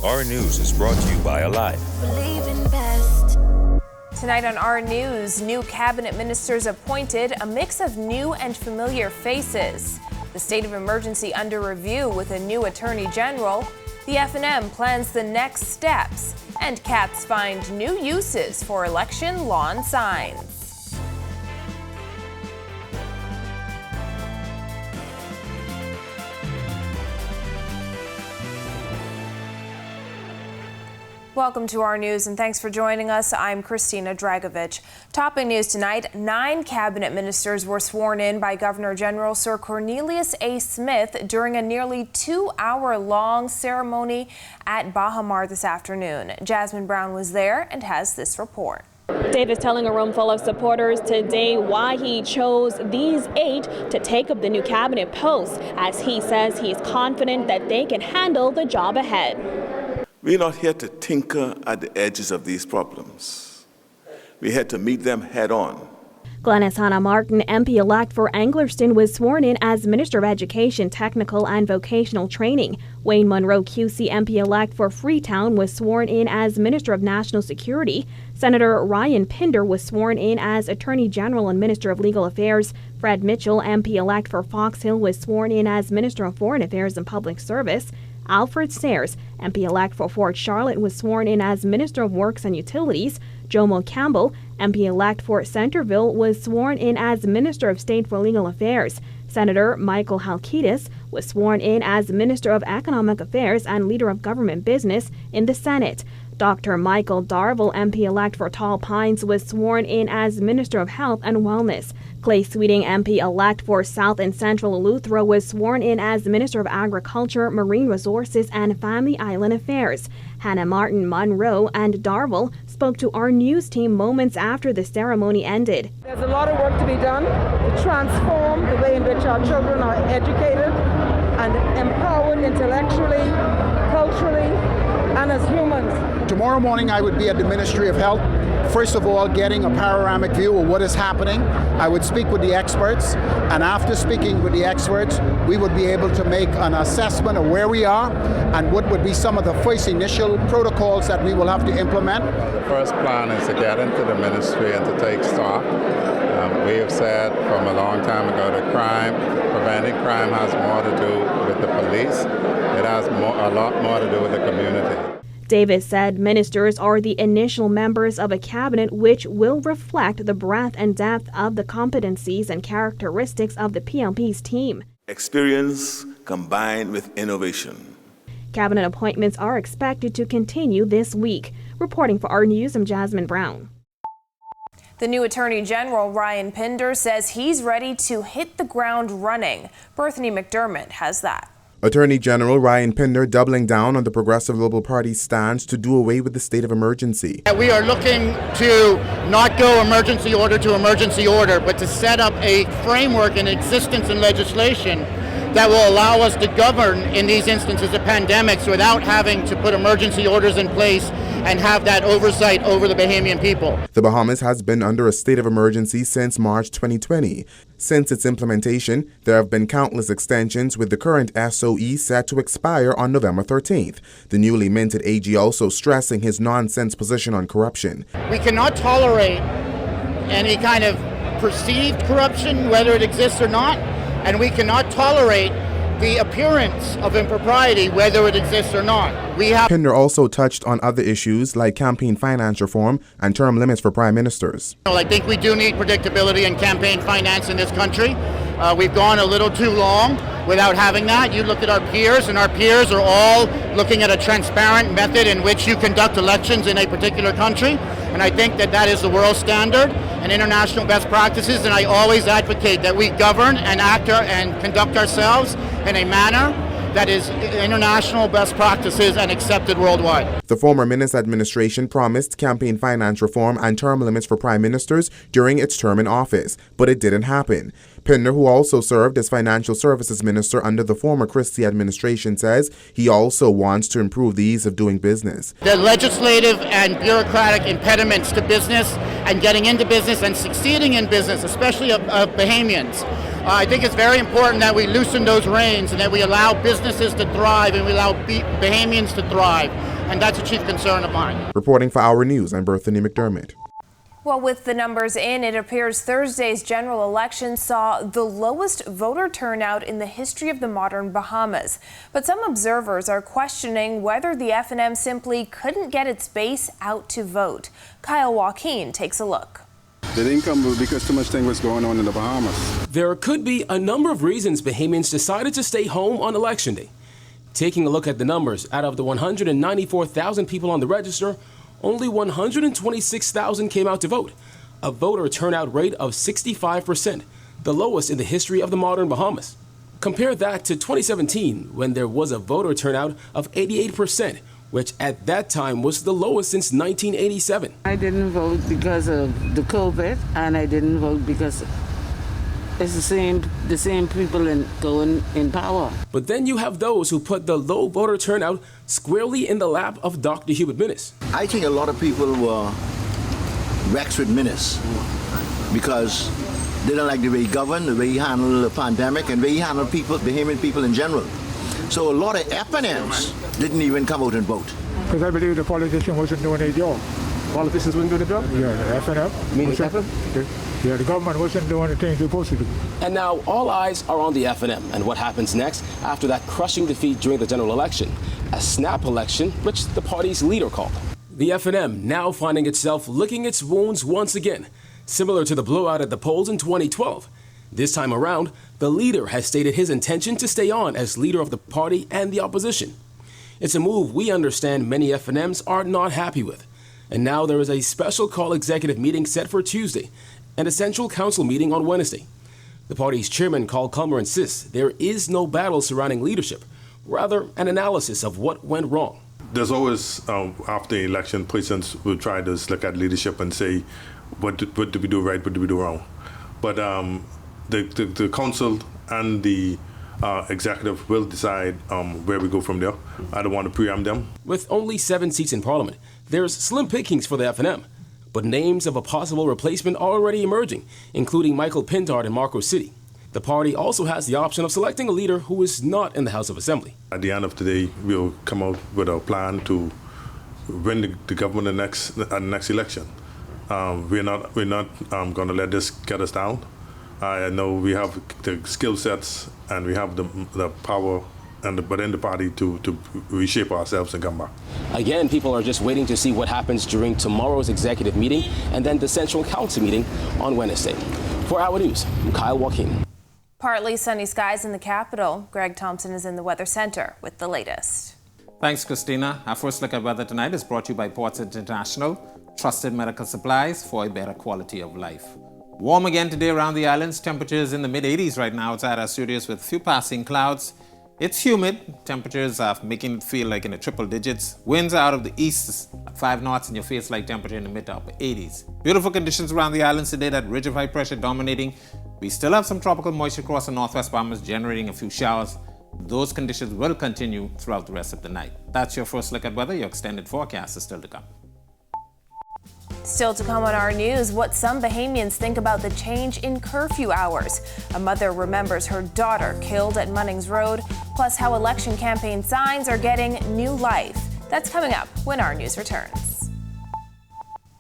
Our News is brought to you by Alive. Tonight on Our News, new cabinet ministers appointed, a mix of new and familiar faces. The state of emergency under review with a new attorney general. The F&M plans the next steps. And cats find new uses for election lawn signs. Welcome to Our News and thanks for joining us. I'm Christina Dragovich. Topping news tonight, 9 cabinet ministers were sworn in by Governor General Sir Cornelius A. Smith during a nearly 2-hour-long ceremony at Baha Mar this afternoon. Jasmine Brown was there and has this report. Dave is telling a room full of supporters today why he chose these 8 to take up the new cabinet posts, as he says he's confident that they can handle the job ahead. We're not here to tinker at the edges of these problems. We're here to meet them head on. Glenys Hannah Martin, MP-elect for Anglerston, was sworn in as Minister of Education, Technical and Vocational Training. Wayne Munro QC, MP-elect for Freetown, was sworn in as Minister of National Security. Senator Ryan Pinder was sworn in as Attorney General and Minister of Legal Affairs. Fred Mitchell, MP-elect for Fox Hill, was sworn in as Minister of Foreign Affairs and Public Service. Alfred Sayers, MP-elect for Fort Charlotte, was sworn in as Minister of Works and Utilities. Jomo Campbell, MP-elect for Centerville, was sworn in as Minister of State for Legal Affairs. Senator Michael Halkitis was sworn in as Minister of Economic Affairs and Leader of Government Business in the Senate. Dr. Michael Darville, MP-elect for Tall Pines, was sworn in as Minister of Health and Wellness. Clay Sweeting, MP-elect for South and Central Eleuthera, was sworn in as Minister of Agriculture, Marine Resources and Family Island Affairs. Hannah Martin, Munro and Darville spoke to our news team moments after the ceremony ended. There's a lot of work to be done to transform the way in which our children are educated and empowered intellectually, culturally, and as humans. Tomorrow morning I would be at the Ministry of Health. First of all, getting a panoramic view of what is happening. I would speak with the experts, and after speaking with the experts, we would be able to make an assessment of where we are and what would be some of the first initial protocols that we will have to implement. The first plan is to get into the ministry and to take stock. We have said from a long time ago that preventing crime has more to do with the police. It has a lot more to do with the community. Davis said ministers are the initial members of a cabinet which will reflect the breadth and depth of the competencies and characteristics of the PLP's team. Experience combined with innovation. Cabinet appointments are expected to continue this week. Reporting for Our News, I'm Jasmine Brown. The new Attorney General, Ryan Pinder, says he's ready to hit the ground running. Berthany McDermott has that. Attorney General Ryan Pinder doubling down on the Progressive Liberal Party's stance to do away with the state of emergency. We are looking to not go emergency order to emergency order, but to set up a framework in existence in legislation that will allow us to govern in these instances of pandemics without having to put emergency orders in place and have that oversight over the Bahamian people. The Bahamas has been under a state of emergency since March 2020. Since its implementation, there have been countless extensions, with the current SOE set to expire on November 13th. The newly minted AG also stressing his nonsense position on corruption. We cannot tolerate any kind of perceived corruption, whether it exists or not, and we cannot tolerate the appearance of impropriety, whether it exists or not. Pinder also touched on other issues like campaign finance reform and term limits for prime ministers. I think we do need predictability in campaign finance in this country. We've gone a little too long without having that. You look at our peers, and our peers are all looking at a transparent method in which you conduct elections in a particular country. And I think that that is the world standard and international best practices, and I always advocate that we govern and act and conduct ourselves in a manner that is international best practices and accepted worldwide. The former Minister administration promised campaign finance reform and term limits for prime ministers during its term in office, but it didn't happen. Pinder, who also served as Financial Services Minister under the former Christie administration, says he also wants to improve the ease of doing business. The legislative and bureaucratic impediments to business and getting into business and succeeding in business, especially of Bahamians, I think it's very important that we loosen those reins and that we allow businesses to thrive and we allow Bahamians to thrive. and that's a chief concern of mine. Reporting for Our News, I'm Berthany McDermott. Well, with the numbers in, it appears Thursday's general election saw the lowest voter turnout in the history of the modern Bahamas. But some observers are questioning whether the F&M simply couldn't get its base out to vote. Kyle Joaquin takes a look. They didn't come because too much thing was going on in the Bahamas. There could be a number of reasons Bahamians decided to stay home on Election Day. Taking a look at the numbers, out of the 194,000 people on the register, only 126,000 came out to vote, a voter turnout rate of 65%, the lowest in the history of the modern Bahamas. Compare that to 2017, when there was a voter turnout of 88%, which at that time was the lowest since 1987. I didn't vote because of the COVID, and I didn't vote because it's the same people going in power. But then you have those who put the low voter turnout squarely in the lap of Dr. Hubert Minnis. I think a lot of people were vexed with Minnis because they don't like the way he governed, the way he handled the pandemic, and the way he handled people, Bahamian people in general. So a lot of F&Ms didn't even come out and vote. Because I believe the politician wasn't doing their job. Politicians wouldn't do the job? Yeah, the F&M. Yeah, the government wasn't doing the things they're supposed to do. And now all eyes are on the F&M and what happens next after that crushing defeat during the general election, a snap election, which the party's leader called. The F&M now finding itself licking its wounds once again, similar to the blowout at the polls in 2012. This time around, the leader has stated his intention to stay on as leader of the party and the opposition. It's a move we understand many F&Ms are not happy with. And now there is a special call executive meeting set for Tuesday and a central council meeting on Wednesday. The party's chairman, Carl Culmer, insists there is no battle surrounding leadership, rather an analysis of what went wrong. There's always, after the election, persons will try to look at leadership and say, what did we do right, what did we do wrong? But the council and the executive will decide where we go from there. I don't want to preempt them. With only 7 seats in Parliament, there's slim pickings for the F&M. But names of a possible replacement are already emerging, including Michael Pintard in Marco City. The party also has the option of selecting a leader who is not in the House of Assembly. At the end of the day, we'll come out with a plan to win the government at the next election. We're not going to let this get us down. I know we have the skill sets and we have the power within the party to reshape ourselves and come back. Again, people are just waiting to see what happens during tomorrow's executive meeting and then the Central Council meeting on Wednesday. For Our News, I'm Kyle Joaquin. Partly sunny skies in the capital. Greg Thompson is in the Weather Center with the latest. Thanks, Christina. Our first look at weather tonight is brought to you by Ports International, trusted medical supplies for a better quality of life. Warm again today around the islands. Temperatures in the mid-80s right now outside our studios with few passing clouds. It's humid. Temperatures are making it feel like in the triple digits. Winds out of the east at 5 knots and your face-like temperature in the mid to upper 80s. Beautiful conditions around the islands today. That ridge of high pressure dominating. We still have some tropical moisture across the northwest Bahamas generating a few showers. Those conditions will continue throughout the rest of the night. That's your first look at weather. Your extended forecast is still to come. Still to come on Our News, what some Bahamians think about the change in curfew hours. A mother remembers her daughter killed at Munnings Road, plus how election campaign signs are getting new life. That's coming up when Our News returns.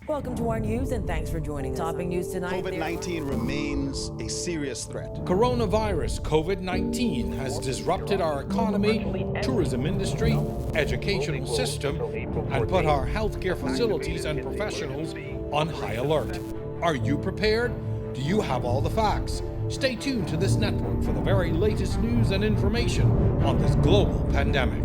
Welcome to Our News and thanks for joining us. Topping news tonight. COVID-19 remains a serious threat. Coronavirus COVID-19 has disrupted our economy, tourism industry, educational system, and put our healthcare facilities and professionals on high alert. Are you prepared? Do you have all the facts? Stay tuned to this network for the very latest news and information on this global pandemic.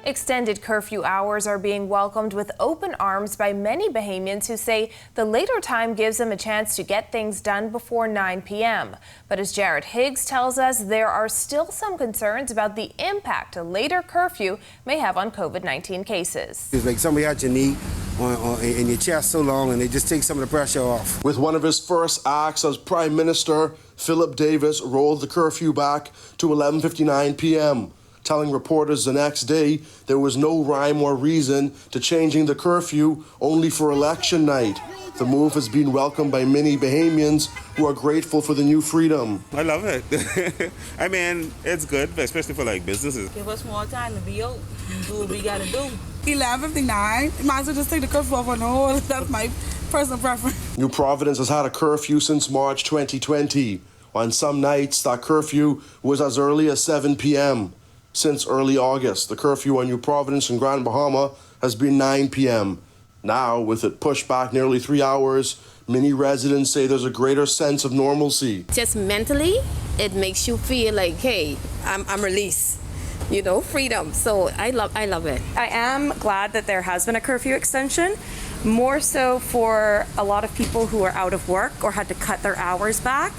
Extended curfew hours are being welcomed with open arms by many Bahamians who say the later time gives them a chance to get things done before 9 p.m. But as Jared Higgs tells us, there are still some concerns about the impact a later curfew may have on COVID-19 cases. It's like somebody had your knee in your chest so long and they just take some of the pressure off. With one of his first acts as Prime Minister, Philip Davis rolled the curfew back to 11:59 p.m. telling reporters the next day there was no rhyme or reason to changing the curfew only for election night. The move has been welcomed by many Bahamians who are grateful for the new freedom. I love it. I mean, it's good, especially for like businesses. Give us more time to be out, do what we gotta do. 11:59. Might as well just take the curfew off on the whole. That's my personal preference. New Providence has had a curfew since March 2020. On some nights, that curfew was as early as 7 p.m. Since early August, the curfew on New Providence and Grand Bahama has been 9 p.m. Now, with it pushed back nearly 3 hours, many residents say there's a greater sense of normalcy. Just mentally, it makes you feel like, hey, I'm released. You know, freedom. So I love it. I am glad that there has been a curfew extension, more so for a lot of people who are out of work or had to cut their hours back.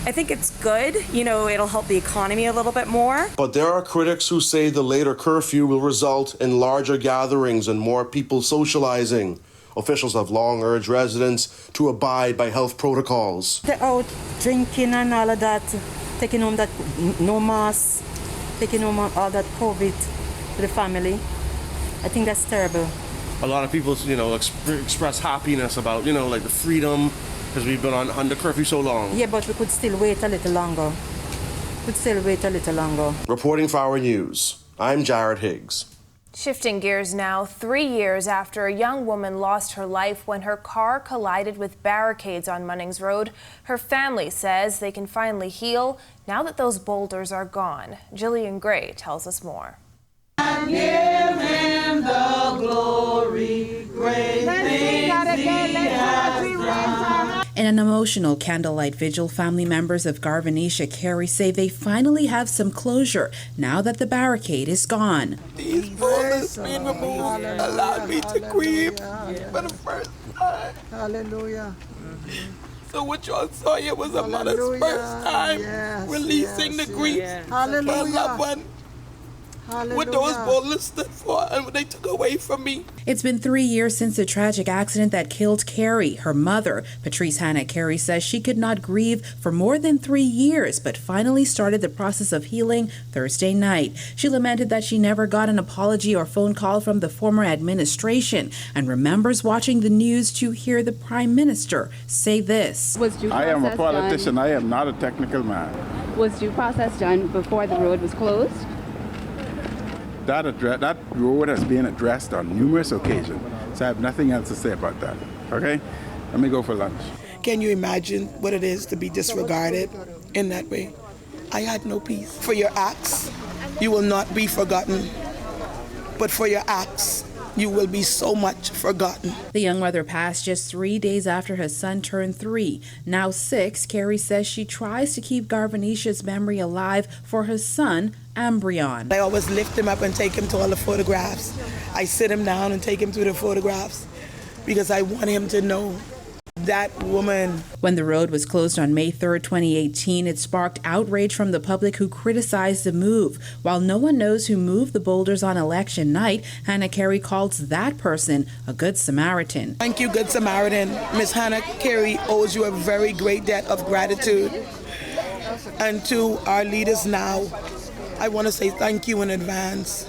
I think it's good. You know, it'll help the economy a little bit more. But there are critics who say the later curfew will result in larger gatherings and more people socializing. Officials have long urged residents to abide by health protocols. They're out drinking and all of that, taking home that no mask, taking home all that COVID to the family. I think that's terrible. A lot of people, express happiness about, like the freedom, because we've been under curfew so long. Yeah, but we could still wait a little longer. Reporting for Our News, I'm Jared Higgs. Shifting gears now, 3 years after a young woman lost her life when her car collided with barricades on Munnings Road, her family says they can finally heal now that those boulders are gone. Jillian Gray tells us more. And give him the glory, great things he has done. In an emotional candlelight vigil, family members of Garvanisha Carey say they finally have some closure now that the barricade is gone. These boulders being removed allowed me to grieve for the first time. Hallelujah. So what y'all saw here was a mother's first time releasing the grief for a loved one. What those boulders stood for and what they took away from me. It's been 3 years since the tragic accident that killed Carey. Her mother, Patrice Hannah Carey, says she could not grieve for more than 3 years, but finally started the process of healing Thursday night. She lamented that she never got an apology or phone call from the former administration and remembers watching the news to hear the Prime Minister say this. I am a politician. I am not a technical man. Was due process done before the road was closed? That road has been addressed on numerous occasions, so I have nothing else to say about that. Okay? Let me go for lunch. Can you imagine what it is to be disregarded in that way? I had no peace. For your acts, you will not be forgotten. But for your acts, you will be so much forgotten. The young mother passed just 3 days after her son turned 3. Now 6, Carey says she tries to keep Garvanisha's memory alive for her son, Ambrion. I always lift him up and take him to all the photographs. I sit him down and take him to the photographs because I want him to know that woman. When the road was closed on May 3rd, 2018, it sparked outrage from the public who criticized the move. While no one knows who moved the boulders on election night, Hannah Carey calls that person a good Samaritan. Thank you, Good Samaritan. Miss Hannah Carey owes you a very great debt of gratitude. And to our leaders now, I want to say thank you in advance.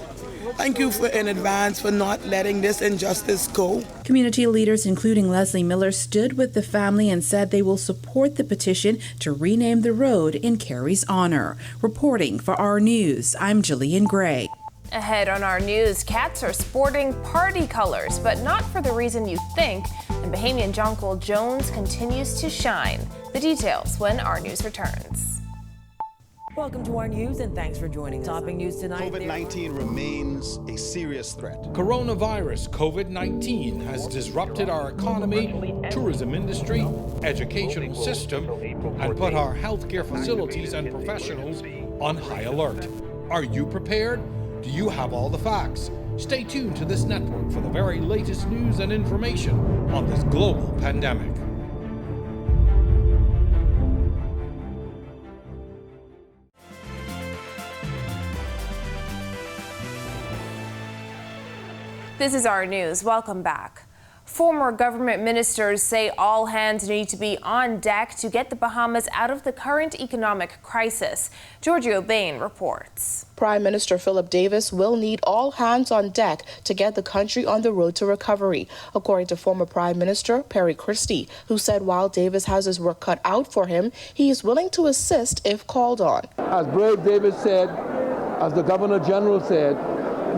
Thank you in advance for not letting this injustice go. Community leaders, including Leslie Miller, stood with the family and said they will support the petition to rename the road in Carey's honor. Reporting for Our News, I'm Jillian Gray. Ahead on Our News, cats are sporting party colors, but not for the reason you think, and Bahamian Jonquil Jones continues to shine. The details when Our News returns. Welcome to our news and thanks for joining us. Topping news tonight. COVID-19 remains a serious threat. Coronavirus COVID-19 has disrupted our economy, tourism industry, educational system, and put our healthcare facilities and professionals on high alert. Are you prepared? Do you have all the facts? Stay tuned to this network for the very latest news and information on this global pandemic. This is Our News. Welcome back. Former government ministers say all hands need to be on deck to get the Bahamas out of the current economic crisis. Giorgio Bain reports. Prime Minister Philip Davis will need all hands on deck to get the country on the road to recovery, according to former Prime Minister Perry Christie, who said while Davis has his work cut out for him, he is willing to assist if called on. As Brave Davis said, as the Governor General said,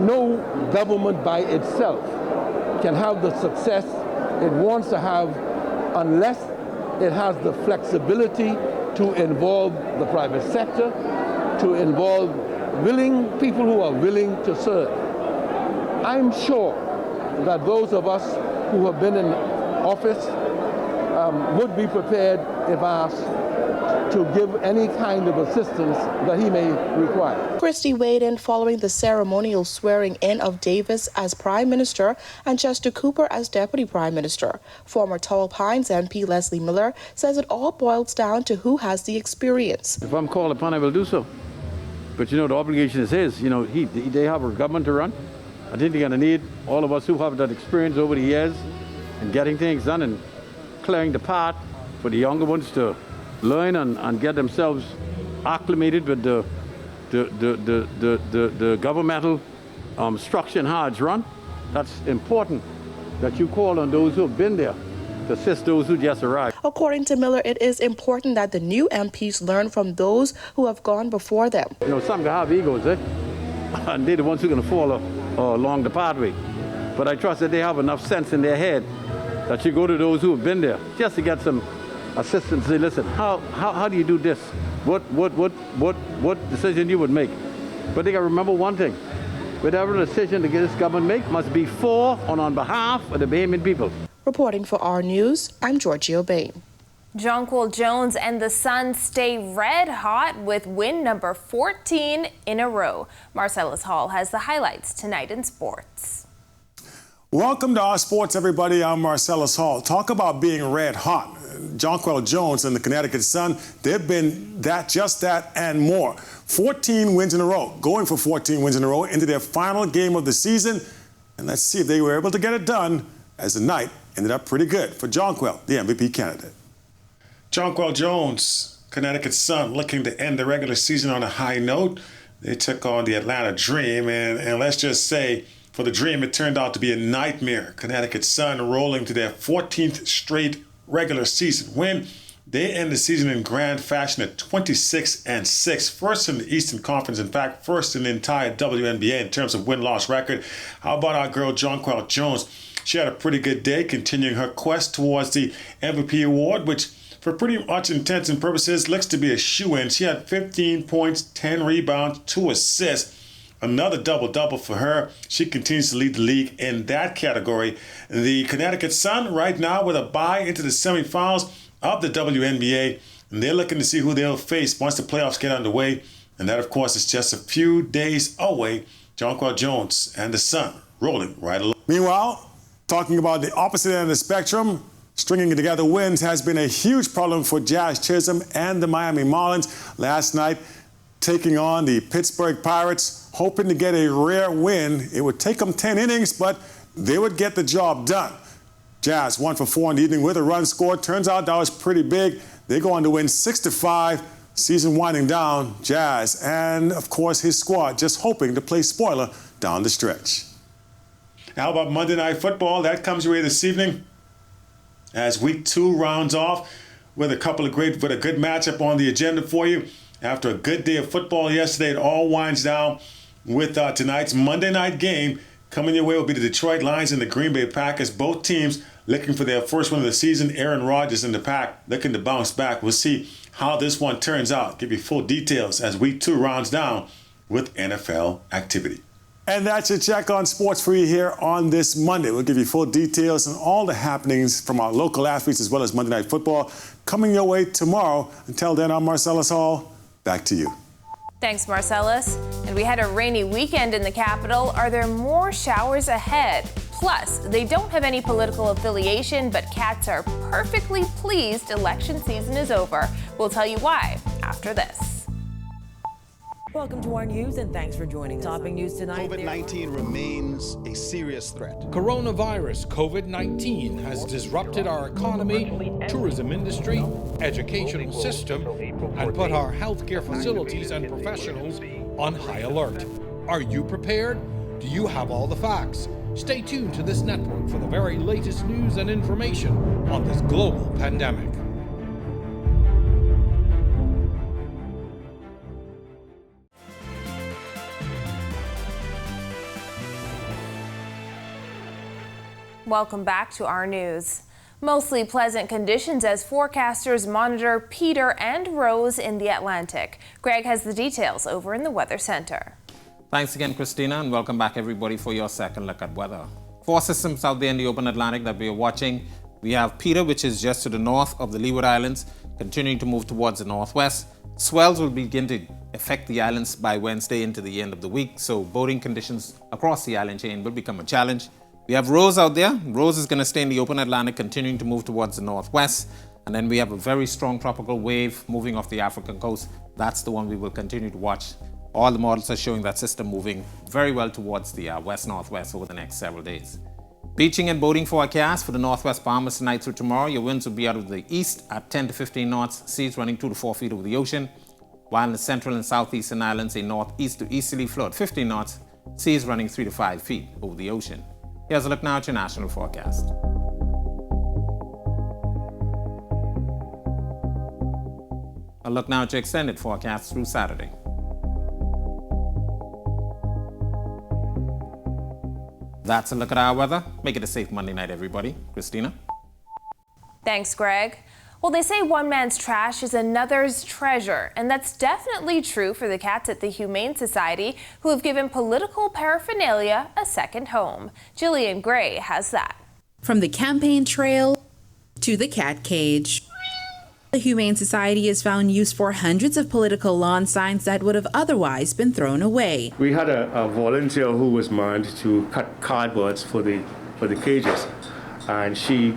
no government by itself can have the success it wants to have unless it has the flexibility to involve the private sector, to involve people who are willing to serve. I'm sure that those of us who have been in office would be prepared, if asked, to give any kind of assistance that he may require. Christie weighed in following the ceremonial swearing-in of Davis as Prime Minister and Chester Cooper as Deputy Prime Minister. Former Tall Pines MP Leslie Miller says it all boils down to who has the experience. If I'm called upon, I will do so. But the obligation is his. They have a government to run. I think they're going to need all of us who have that experience over the years in getting things done and clearing the path for the younger ones to learn and get themselves acclimated with the governmental structure and how it's run. That's important that you call on those who have been there to assist those who just arrived. According to Miller, it is important that the new MPs learn from those who have gone before them. Some can have egos, and they're the ones who are going to fall along the pathway. But I trust that they have enough sense in their head that you go to those who have been there just to get some assistance. Say, listen, how do you do this? What decision you would make? But they got to remember one thing: whatever decision this government make must be for and on behalf of the Bahamian people. Reporting for our News, I'm Giorgio Bain. Jonquil Jones and the Suns stay red hot with win number 14 in a row. Marcellus Hall has the highlights tonight in sports. Welcome to our sports, everybody. I'm Marcellus Hall. Talk about being red hot. Jonquil Jones and the Connecticut Sun, they've been just that, and more. 14 wins in a row, going for 14 wins in a row into their final game of the season. And let's see if they were able to get it done, as the night ended up pretty good for Jonquil, the MVP candidate. Jonquil Jones, Connecticut Sun, looking to end the regular season on a high note. They took on the Atlanta Dream, and let's just say, for the Dream, it turned out to be a nightmare. Connecticut Sun rolling to their 14th straight regular season win. They end the season in grand fashion at 26-6, first in the Eastern Conference. In fact, first in the entire WNBA in terms of win-loss record. How about our girl Jonquil Jones? She had a pretty good day, continuing her quest towards the MVP award, which for pretty much intents and purposes looks to be a shoo-in. She had 15 points, 10 rebounds, 2 assists. Another double-double for her. She continues to lead the league in that category. The Connecticut Sun right now with a bye into the semifinals of the WNBA. And they're looking to see who they'll face once the playoffs get underway. And that, of course, is just a few days away. Jonquil Jones and the Sun rolling right along. Meanwhile, talking about the opposite end of the spectrum, stringing together wins has been a huge problem for Jazz Chisholm and the Miami Marlins. Last night, taking on the Pittsburgh Pirates, hoping to get a rare win. It would take them 10 innings, but they would get the job done. Jazz 1 for 4 in the evening with a run scored. Turns out that was pretty big. They go on to win 6-5. Season winding down. Jazz and, of course, his squad just hoping to play spoiler down the stretch. How about Monday Night Football? That comes your way this evening as Week 2 rounds off with a good matchup on the agenda for you. After a good day of football yesterday, it all winds down with tonight's Monday night game. Coming your way will be the Detroit Lions and the Green Bay Packers. Both teams looking for their first win of the season. Aaron Rodgers and the Pack looking to bounce back. We'll see how this one turns out. Give you full details as Week 2 rounds down with NFL activity. And that's your check on sports for you here on this Monday. We'll give you full details on all the happenings from our local athletes as well as Monday Night Football coming your way tomorrow. Until then, I'm Marcellus Hall. Back to you. Thanks, Marcellus. And we had a rainy weekend in the capital. Are there more showers ahead? Plus, they don't have any political affiliation, but cats are perfectly pleased election season is over. We'll tell you why after this. Welcome to our news and thanks for joining us. Topping news tonight. COVID-19 remains a serious threat. Coronavirus COVID-19 has disrupted our economy, tourism industry, educational system, and put our healthcare facilities and professionals on high alert. Are you prepared? Do you have all the facts? Stay tuned to this network for the very latest news and information on this global pandemic. Welcome back to our news. Mostly pleasant conditions as forecasters monitor Peter and Rose in the Atlantic. Greg has the details over in the Weather Center. Thanks again, Christina, and welcome back everybody for your second look at weather. 4 systems out there in the open Atlantic that we are watching. We have Peter, which is just to the north of the Leeward Islands, continuing to move towards the northwest. Swells will begin to affect the islands by Wednesday into the end of the week, so boating conditions across the island chain will become a challenge. We have Rose out there. Rose is going to stay in the open Atlantic, continuing to move towards the northwest. And then we have a very strong tropical wave moving off the African coast. That's the one we will continue to watch. All the models are showing that system moving very well towards the west-northwest over the next several days. Beaching and boating forecast for the northwest Bahamas tonight through tomorrow. Your winds will be out of the east at 10 to 15 knots, seas running 2 to 4 feet over the ocean. While in the central and southeastern islands, a northeast to easterly flow at 15 knots, seas running 3 to 5 feet over the ocean. Here's a look now at your national forecast. A look now at your extended forecast through Saturday. That's a look at our weather. Make it a safe Monday night, everybody. Christina? Thanks, Greg. Well, they say one man's trash is another's treasure, and that's definitely true for the cats at the Humane Society, who have given political paraphernalia a second home. Jillian Gray has that. From the campaign trail to the cat cage. The Humane Society has found use for hundreds of political lawn signs that would have otherwise been thrown away. We had a volunteer who was manned to cut cardboards for the cages, and she,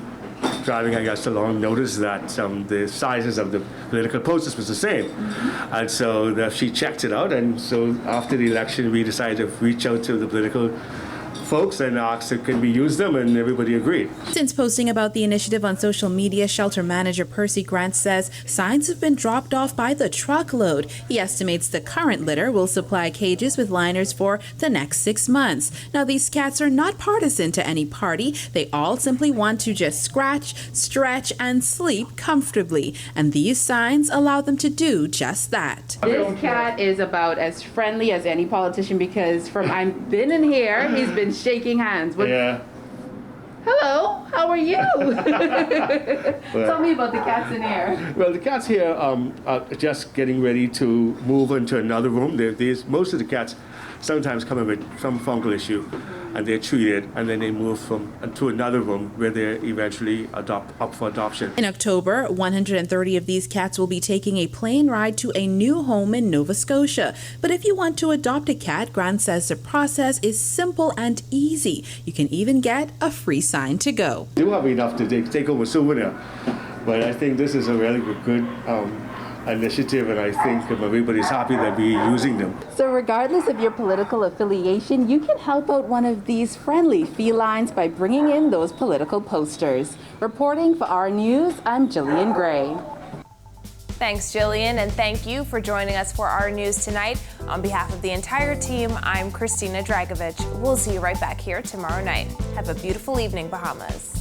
driving I guess along, noticed that the sizes of the political posters was the same. And so she checked it out, and so after the election we decided to reach out to the political folks and asked if can we use them, and everybody agreed. Since posting about the initiative on social media, shelter manager Percy Grant says signs have been dropped off by the truckload. He estimates the current litter will supply cages with liners for the next 6 months. Now, these cats are not partisan to any party. They all simply want to just scratch, stretch, and sleep comfortably. And these signs allow them to do just that. This cat is about as friendly as any politician because I've been in here, he's been shaking hands. Yeah. Hello, how are you? Tell me about the cats in here. Well, the cats here are just getting ready to move into another room. Most of the cats sometimes come in with some fungal issue, and they're treated, and then they move to another room where they're eventually up for adoption. In October, 130 of these cats will be taking a plane ride to a new home in Nova Scotia. But if you want to adopt a cat, Grant says the process is simple and easy. You can even get a free sign to go. We do have enough to take home a souvenir, but I think this is a really good initiative, and I think everybody's happy that we're using them. So regardless of your political affiliation, you can help out one of these friendly felines by bringing in those political posters. Reporting for our news, I'm Jillian Gray. Thanks, Jillian, and thank you for joining us for our news tonight. On behalf of the entire team, I'm Christina Dragovich. We'll see you right back here tomorrow night. Have a beautiful evening, Bahamas.